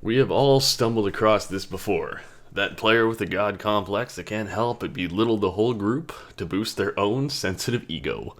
We have all stumbled across this before. That player with a god complex that can't help but belittle the whole group to boost their own sensitive ego.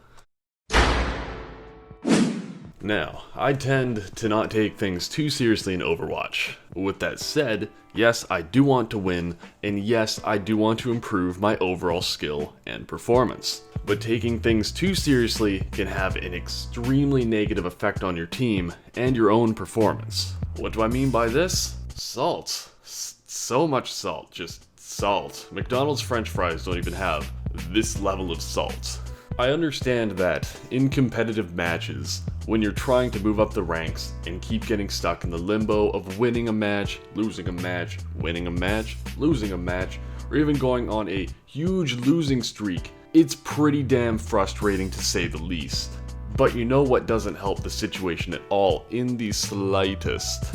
Now, I tend to not take things too seriously in Overwatch. With that said, yes, I do want to win, and yes, I do want to improve my overall skill and performance. But taking things too seriously can have an extremely negative effect on your team and your own performance. What do I mean by this? Salt. So much salt, just salt. McDonald's French fries don't even have this level of salt. I understand that in competitive matches, when you're trying to move up the ranks and keep getting stuck in the limbo of winning a match, losing a match, winning a match, losing a match, or even going on a huge losing streak, it's pretty damn frustrating to say the least. But you know what doesn't help the situation at all in the slightest?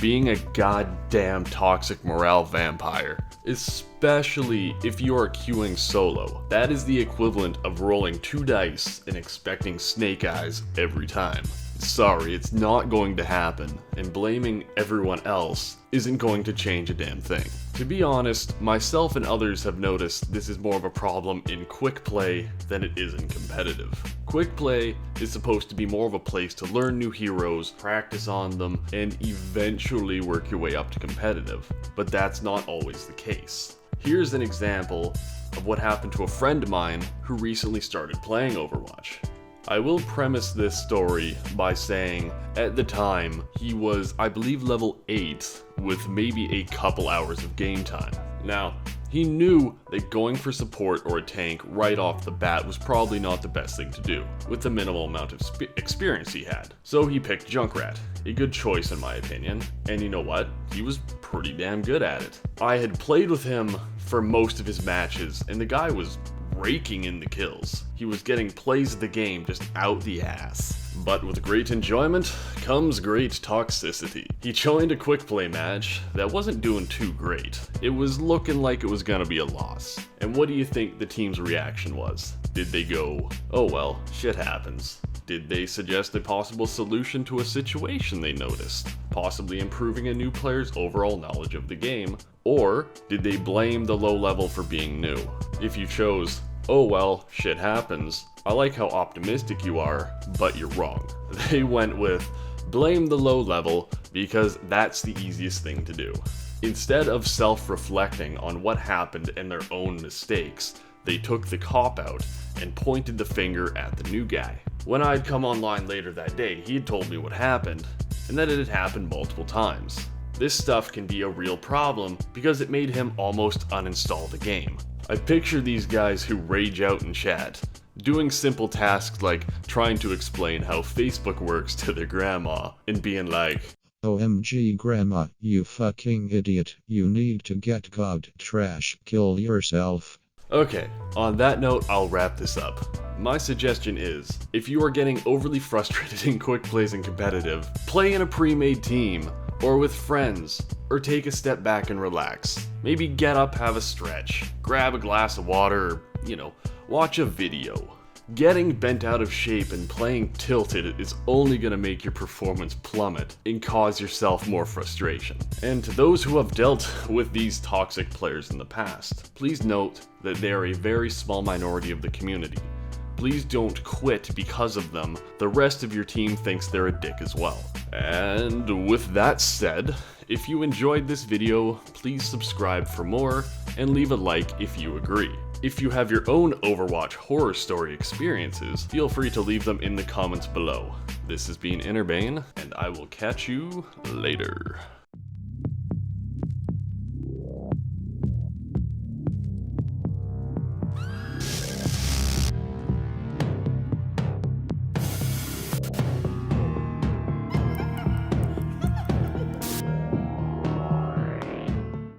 Being a goddamn toxic morale vampire. Especially if you are queuing solo. That is the equivalent of rolling 2 dice and expecting snake eyes every time. Sorry, it's not going to happen, and blaming everyone else isn't going to change a damn thing. To be honest, myself and others have noticed this is more of a problem in quick play than it is in competitive. Quick play is supposed to be more of a place to learn new heroes, practice on them, and eventually work your way up to competitive, but that's not always the case. Here's an example of what happened to a friend of mine who recently started playing Overwatch. I will premise this story by saying, at the time, he was, I believe, level 8 with maybe a couple hours of game time. Now, he knew that going for support or a tank right off the bat was probably not the best thing to do, with the minimal amount of experience he had. So he picked Junkrat, a good choice in my opinion, and you know what? He was pretty damn good at it. I had played with him for most of his matches, and the guy was raking in the kills. He was getting plays of the game just out the ass. But with great enjoyment comes great toxicity. He joined a quick play match that wasn't doing too great. It was looking like it was gonna be a loss. And what do you think the team's reaction was? Did they go, oh well, shit happens? Did they suggest a possible solution to a situation they noticed, possibly improving a new player's overall knowledge of the game? Or did they blame the low level for being new? If you chose, oh well, shit happens, I like how optimistic you are, but you're wrong. They went with, blame the low level because that's the easiest thing to do. Instead of self-reflecting on what happened and their own mistakes, they took the cop-out and pointed the finger at the new guy. When I'd come online later that day, he had told me what happened, and that it had happened multiple times. This stuff can be a real problem because it made him almost uninstall the game. I picture these guys who rage out in chat, doing simple tasks like trying to explain how Facebook works to their grandma, and being like, OMG grandma, you fucking idiot, you need to get god trash, kill yourself. Okay, on that note, I'll wrap this up. My suggestion is, if you are getting overly frustrated in quick plays and competitive, play in a pre-made team, or with friends, or take a step back and relax. Maybe get up, have a stretch, grab a glass of water, or, watch a video. Getting bent out of shape and playing tilted is only going to make your performance plummet and cause yourself more frustration. And to those who have dealt with these toxic players in the past, please note that they are a very small minority of the community. Please don't quit because of them. The rest of your team thinks they're a dick as well. And with that said, if you enjoyed this video, please subscribe for more and leave a like if you agree. If you have your own Overwatch horror story experiences, feel free to leave them in the comments below. This has been Inurbane, and I will catch you later.